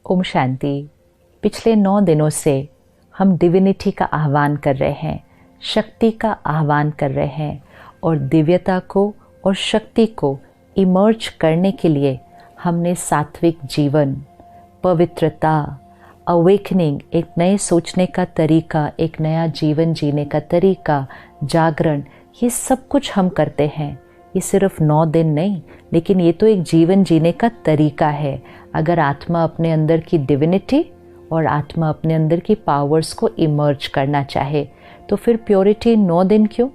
ओम शांति। पिछले 9 दिनों से हम डिविनिटी का आह्वान कर रहे हैं, शक्ति का आह्वान कर रहे हैं और दिव्यता को और शक्ति को इमर्ज करने के लिए हमने सात्विक जीवन, पवित्रता, अवेकनिंग, एक नए सोचने का तरीका, एक नया जीवन जीने का तरीका, जागरण, ये सब कुछ हम करते हैं। ये सिर्फ 9 दिन नहीं, लेकिन ये तो एक जीवन जीने का तरीका है। अगर आत्मा अपने अंदर की डिविनिटी और आत्मा अपने अंदर की पावर्स को इमर्ज करना चाहे तो फिर प्योरिटी 9 दिन क्यों,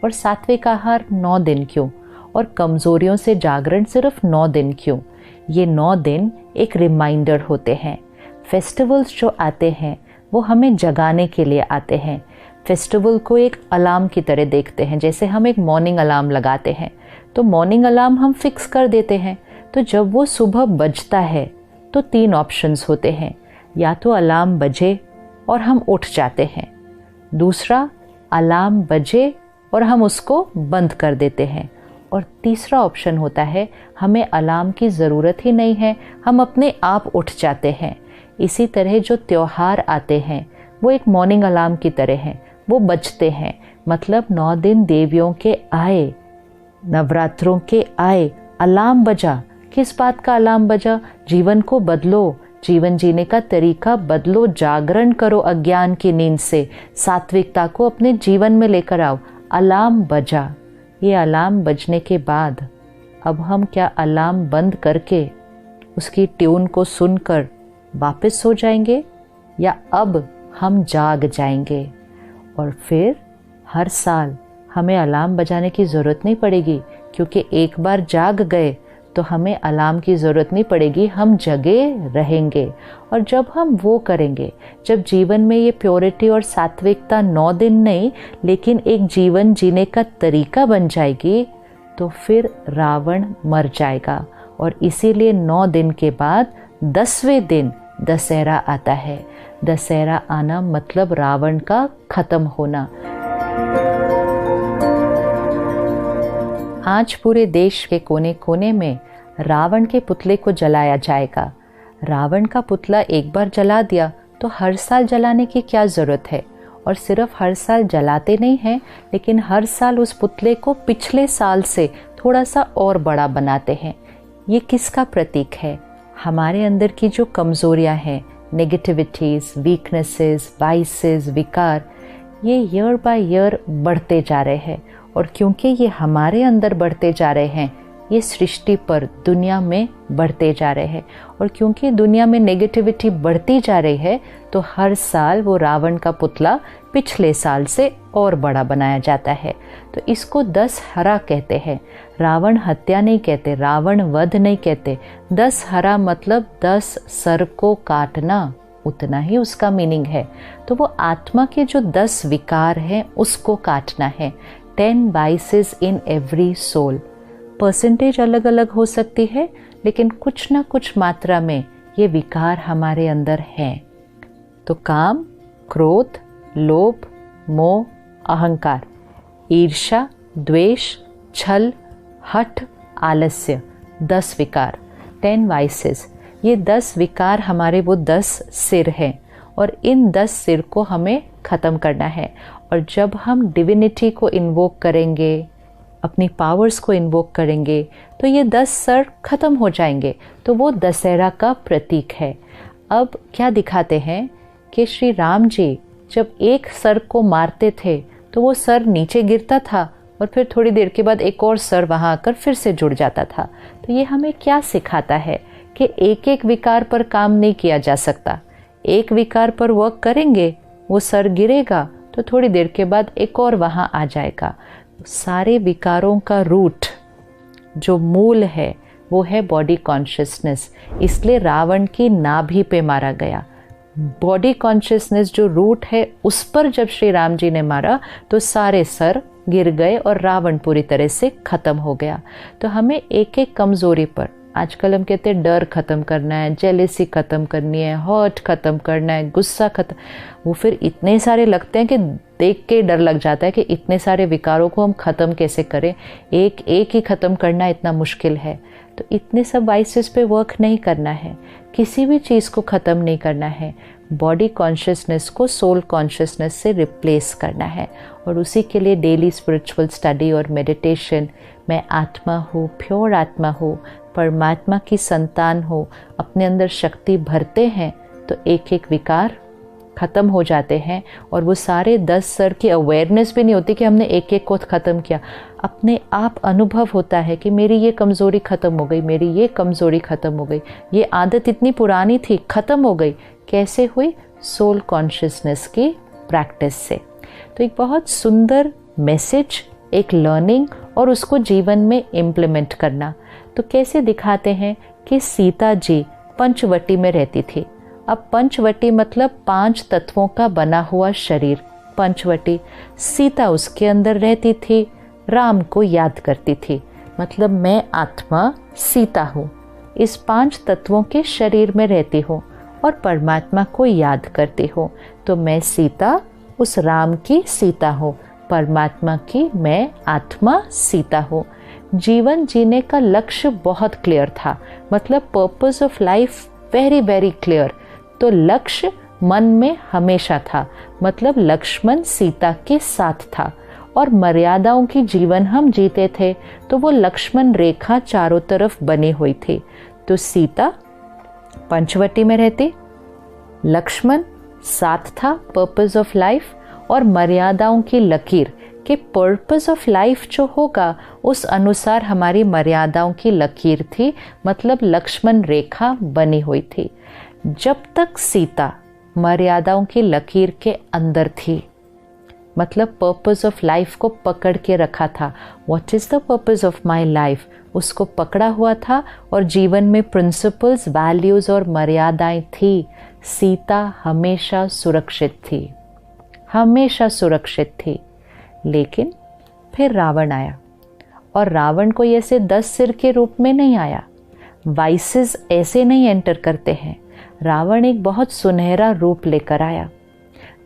और सात्विक आहार 9 दिन क्यों, और कमज़ोरियों से जागरण सिर्फ 9 दिन क्यों। ये 9 दिन एक रिमाइंडर होते हैं। फेस्टिवल्स जो आते हैं वो हमें जगाने के लिए आते हैं। फेस्टिवल को एक अलार्म की तरह देखते हैं। जैसे हम एक मॉर्निंग अलार्म लगाते हैं तो मॉर्निंग अलार्म हम फिक्स कर देते हैं, तो जब वो सुबह बजता है तो 3 ऑप्शंस होते हैं। या तो अलार्म बजे और हम उठ जाते हैं, दूसरा अलार्म बजे और हम उसको बंद कर देते हैं, और तीसरा ऑप्शन होता है हमें अलार्म की ज़रूरत ही नहीं है, हम अपने आप उठ जाते हैं। इसी तरह जो त्यौहार आते हैं वो एक मॉर्निंग अलार्म की तरह हैं, वो बजते हैं। मतलब 9 दिन देवियों के आए, नवरात्रों के आए, अलार्म बजा। किस बात का अलार्म बजा? जीवन को बदलो, जीवन जीने का तरीका बदलो, जागरण करो अज्ञान की नींद से, सात्विकता को अपने जीवन में लेकर आओ। अलार्म बजा। ये अलार्म बजने के बाद अब हम क्या अलार्म बंद करके उसकी ट्यून को सुनकर वापस सो जाएंगे, या अब हम जाग जाएंगे? और फिर हर साल हमें अलार्म बजाने की ज़रूरत नहीं पड़ेगी, क्योंकि एक बार जाग गए तो हमें अलार्म की ज़रूरत नहीं पड़ेगी, हम जगे रहेंगे। और जब हम वो करेंगे, जब जीवन में ये प्योरिटी और सात्विकता 9 दिन नहीं लेकिन एक जीवन जीने का तरीका बन जाएगी, तो फिर रावण मर जाएगा। और इसीलिए 9 दिन के बाद 10वें दिन दशहरा आता है। दशहरा आना मतलब रावण का खत्म होना। आज पूरे देश के कोने कोने में रावण के पुतले को जलाया जाएगा। रावण का पुतला एक बार जला दिया तो हर साल जलाने की क्या ज़रूरत है? और सिर्फ हर साल जलाते नहीं हैं, लेकिन हर साल उस पुतले को पिछले साल से थोड़ा सा और बड़ा बनाते हैं। ये किसका प्रतीक है? हमारे अंदर की जो कमज़ोरियाँ हैं, नेगेटिविटीज़, वीकनेसेस, वाइसेस, विकार, ये ईयर बाय ईयर बढ़ते जा रहे हैं। और क्योंकि ये हमारे अंदर बढ़ते जा रहे हैं, ये सृष्टि पर, दुनिया में बढ़ते जा रहे हैं। और क्योंकि दुनिया में नेगेटिविटी बढ़ती जा रही है, तो हर साल वो रावण का पुतला पिछले साल से और बड़ा बनाया जाता है। तो इसको दशहरा कहते हैं। रावण हत्या नहीं कहते, रावण वध नहीं कहते। दशहरा मतलब 10 सर को काटना, उतना ही उसका मीनिंग है। तो वो आत्मा के जो 10 विकार हैं उसको काटना है। 10 vices in every soul। Percentage अलग अलग हो सकती है, लेकिन कुछ ना कुछ मात्रा में ये विकार हमारे अंदर हैं। तो काम, क्रोध, लोभ, मोह, अहंकार, ईर्ष्या, द्वेष, छल, हठ, आलस्य, 10 विकार, 10 vices। ये 10 विकार हमारे वो 10 सिर हैं, और इन 10 सिर को हमें ख़त्म करना है। और जब हम डिविनिटी को इन्वोक करेंगे, अपनी पावर्स को इन्वोक करेंगे, तो ये 10 सर ख़त्म हो जाएंगे। तो वो दशहरा का प्रतीक है। अब क्या दिखाते हैं कि श्री राम जी जब एक सर को मारते थे तो वो सर नीचे गिरता था, और फिर थोड़ी देर के बाद एक और सर वहाँ आकर फिर से जुड़ जाता था। तो ये हमें क्या सिखाता है कि एक एक विकार पर काम नहीं किया जा सकता। एक विकार पर वर्क करेंगे, वो सर गिरेगा तो थोड़ी देर के बाद एक और वहाँ आ जाएगा। सारे विकारों का रूट, जो मूल है, वो है बॉडी कॉन्शियसनेस। इसलिए रावण की नाभि पे मारा गया। बॉडी कॉन्शियसनेस जो रूट है, उस पर जब श्री राम जी ने मारा तो सारे सर गिर गए और रावण पूरी तरह से ख़त्म हो गया। तो हमें एक एक कमज़ोरी पर, आजकल हम कहते हैं डर ख़त्म करना है, जेलेसी ख़त्म करनी है, हर्ट ख़त्म करना है, गुस्सा ख़त्म। वो फिर इतने सारे लगते हैं कि देख के डर लग जाता है कि इतने सारे विकारों को हम ख़त्म कैसे करें, एक एक ही ख़त्म करना इतना मुश्किल है। तो इतने सब वाइसेस पे वर्क नहीं करना है, किसी भी चीज़ को ख़त्म नहीं करना है। बॉडी कॉन्शियसनेस को सोल कॉन्शियसनेस से रिप्लेस करना है, और उसी के लिए डेली स्पिरिचुअल स्टडी और मेडिटेशन। मैं आत्मा हूँ, प्योर आत्मा हूँ, परमात्मा की संतान हो, अपने अंदर शक्ति भरते हैं तो एक एक विकार ख़त्म हो जाते हैं। और वो सारे 10 स्तर की अवेयरनेस भी नहीं होती कि हमने एक एक को ख़त्म किया। अपने आप अनुभव होता है कि मेरी ये कमज़ोरी ख़त्म हो गई, मेरी ये कमज़ोरी ख़त्म हो गई, ये आदत इतनी पुरानी थी ख़त्म हो गई। कैसे हुई? सोल कॉन्शियसनेस की प्रैक्टिस से। तो एक बहुत सुंदर मैसेज, एक लर्निंग, और उसको जीवन में इम्प्लीमेंट करना। तो कैसे दिखाते हैं कि सीता जी पंचवटी में रहती थी। अब पंचवटी मतलब 5 तत्वों का बना हुआ शरीर, पंचवटी। सीता उसके अंदर रहती थी, राम को याद करती थी। मतलब मैं आत्मा सीता हूँ, इस 5 तत्वों के शरीर में रहती हूँ और परमात्मा को याद करती हूँ। तो मैं सीता उस राम की सीता हूँ, परमात्मा की मैं आत्मा सीता हूँ। जीवन जीने का लक्ष्य बहुत क्लियर था, मतलब purpose of life very very clear. तो लक्ष्य मन में हमेशा था, मतलब लक्ष्मण सीता के साथ था। और मर्यादाओं की जीवन हम जीते थे, तो वो लक्ष्मण रेखा चारों तरफ बनी हुई थी। तो सीता पंचवटी में रहती, लक्ष्मण साथ था, पर्पस ऑफ लाइफ, और मर्यादाओं की लकीर कि पर्पस ऑफ लाइफ जो होगा उस अनुसार हमारी मर्यादाओं की लकीर थी, मतलब लक्ष्मण रेखा बनी हुई थी। जब तक सीता मर्यादाओं की लकीर के अंदर थी, मतलब पर्पस ऑफ लाइफ को पकड़ के रखा था। What is the purpose of my life, उसको पकड़ा हुआ था, और जीवन में प्रिंसिपल्स, वैल्यूज़ और मर्यादाएं थी। सीता हमेशा सुरक्षित थी, हमेशा सुरक्षित थी। लेकिन फिर रावण आया, और रावण को ऐसे 10 सिर के रूप में नहीं आया। वाइसेस ऐसे नहीं एंटर करते हैं। रावण एक बहुत सुनहरा रूप लेकर आया,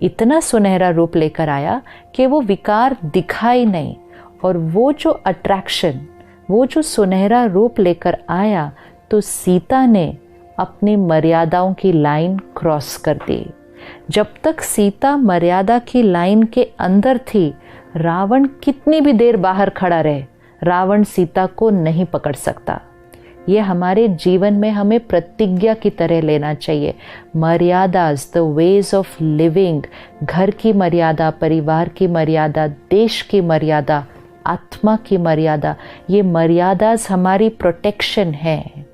इतना सुनहरा रूप लेकर आया कि वो विकार दिखा ही नहीं। और वो जो अट्रैक्शन, वो जो सुनहरा रूप लेकर आया, तो सीता ने अपनी मर्यादाओं की लाइन क्रॉस कर दी। जब तक सीता मर्यादा की लाइन के अंदर थी, रावण कितनी भी देर बाहर खड़ा रहे, रावण सीता को नहीं पकड़ सकता। ये हमारे जीवन में हमें प्रतिज्ञा की तरह लेना चाहिए। मर्यादाज, द वेज ऑफ लिविंग, घर की मर्यादा, परिवार की मर्यादा, देश की मर्यादा, आत्मा की मर्यादा, ये मर्यादाज हमारी प्रोटेक्शन है।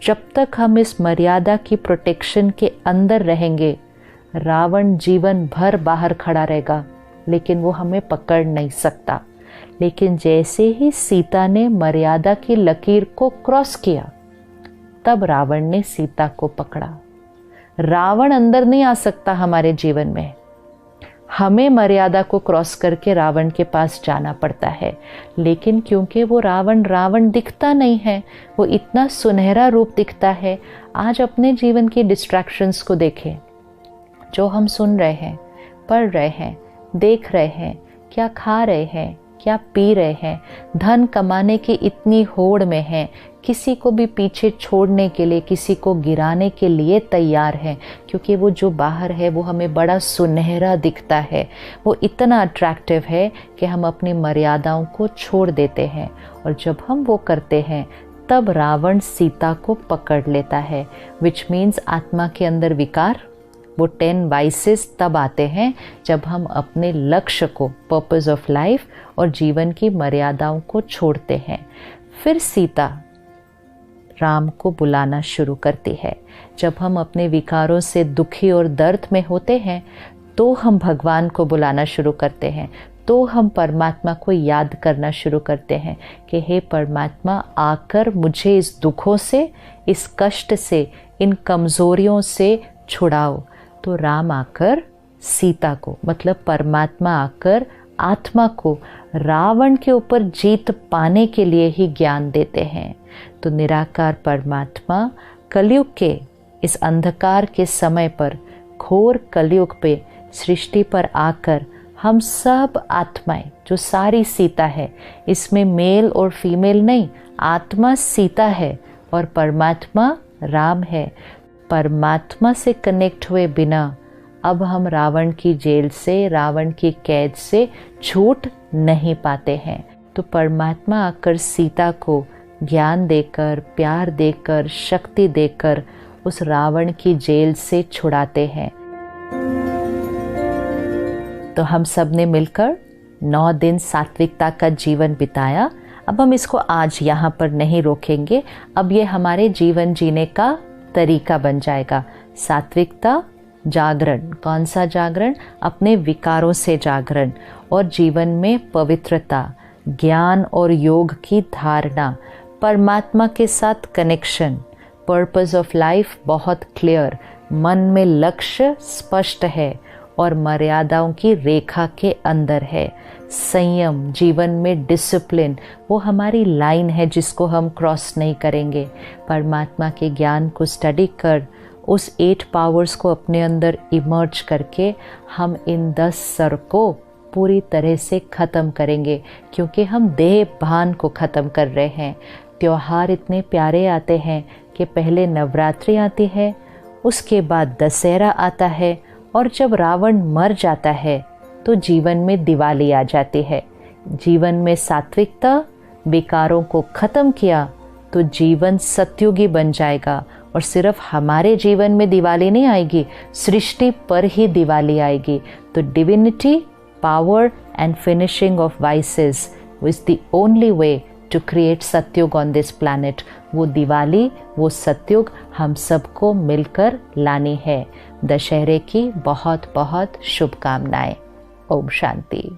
जब तक हम इस मर्यादा की प्रोटेक्शन के अंदर रहेंगे, रावण जीवन भर बाहर खड़ा रहेगा, लेकिन वो हमें पकड़ नहीं सकता। लेकिन जैसे ही सीता ने मर्यादा की लकीर को क्रॉस किया, तब रावण ने सीता को पकड़ा। रावण अंदर नहीं आ सकता हमारे जीवन में, हमें मर्यादा को क्रॉस करके रावण के पास जाना पड़ता है। लेकिन क्योंकि वो रावण दिखता नहीं है, वो इतना सुनहरा रूप दिखता है। आज अपने जीवन की डिस्ट्रैक्शंस को देखें, जो हम सुन रहे हैं, पढ़ रहे हैं, देख रहे हैं, क्या खा रहे हैं, क्या पी रहे हैं, धन कमाने की इतनी होड़ में हैं, किसी को भी पीछे छोड़ने के लिए, किसी को गिराने के लिए तैयार हैं, क्योंकि वो जो बाहर है वो हमें बड़ा सुनहरा दिखता है, वो इतना अट्रैक्टिव है कि हम अपनी मर्यादाओं को छोड़ देते हैं। और जब हम वो करते हैं, तब रावण सीता को पकड़ लेता है। विच मीन्स आत्मा के अंदर विकार, वो 10 वाइसेस तब आते हैं जब हम अपने लक्ष्य को, पर्पस ऑफ लाइफ और जीवन की मर्यादाओं को छोड़ते हैं। फिर सीता राम को बुलाना शुरू करती है। जब हम अपने विकारों से दुखी और दर्द में होते हैं, तो हम भगवान को बुलाना शुरू करते हैं, तो हम परमात्मा को याद करना शुरू करते हैं कि हे परमात्मा, आकर मुझे इस दुखों से, इस कष्ट से, इन कमज़ोरियों से छुड़ाओ। तो राम आकर सीता को, मतलब परमात्मा आकर आत्मा को रावण के ऊपर जीत पाने के लिए ही ज्ञान देते हैं। तो निराकार परमात्मा कलयुग के इस अंधकार के समय पर, घोर कलयुग पे सृष्टि पर आकर हम सब आत्माएं, जो सारी सीता है, इसमें मेल और फीमेल नहीं, आत्मा सीता है और परमात्मा राम है। परमात्मा से कनेक्ट हुए बिना अब हम रावण की जेल से, रावण की कैद से छूट नहीं पाते हैं। तो परमात्मा आकर सीता को ज्ञान देकर, प्यार देकर, शक्ति देकर उस रावण की जेल से छुड़ाते हैं। तो हम सब ने मिलकर 9 दिन सात्विकता का जीवन बिताया। अब हम इसको आज यहाँ पर नहीं रोकेंगे, अब ये हमारे जीवन जीने का तरीका बन जाएगा। सात्विकता, जागरण, कौन सा जागरण? अपने विकारों से जागरण, और जीवन में पवित्रता, ज्ञान और योग की धारणा, परमात्मा के साथ कनेक्शन, पर्पस ऑफ लाइफ बहुत क्लियर, मन में लक्ष्य स्पष्ट है और मर्यादाओं की रेखा के अंदर है। संयम, जीवन में डिसिप्लिन, वो हमारी लाइन है जिसको हम क्रॉस नहीं करेंगे। परमात्मा के ज्ञान को स्टडी कर, उस 8 पावर्स को अपने अंदर इमर्ज करके हम इन 10 सर को पूरी तरह से ख़त्म करेंगे, क्योंकि हम देह भान को ख़त्म कर रहे हैं। त्योहार इतने प्यारे आते हैं कि पहले नवरात्रि आती है, उसके बाद दशहरा आता है, और जब रावण मर जाता है तो जीवन में दिवाली आ जाती है। जीवन में सात्विकता, विकारों को ख़त्म किया तो जीवन सत्युगी बन जाएगा। और सिर्फ हमारे जीवन में दिवाली नहीं आएगी, सृष्टि पर ही दिवाली आएगी। तो divinity, power and finishing of vices is the only way to create Satyuga on this planet. वो दिवाली, वो सत्युग हम सबको मिलकर लानी है। दशहरे की बहुत बहुत शुभकामनाएं। ओम शांति।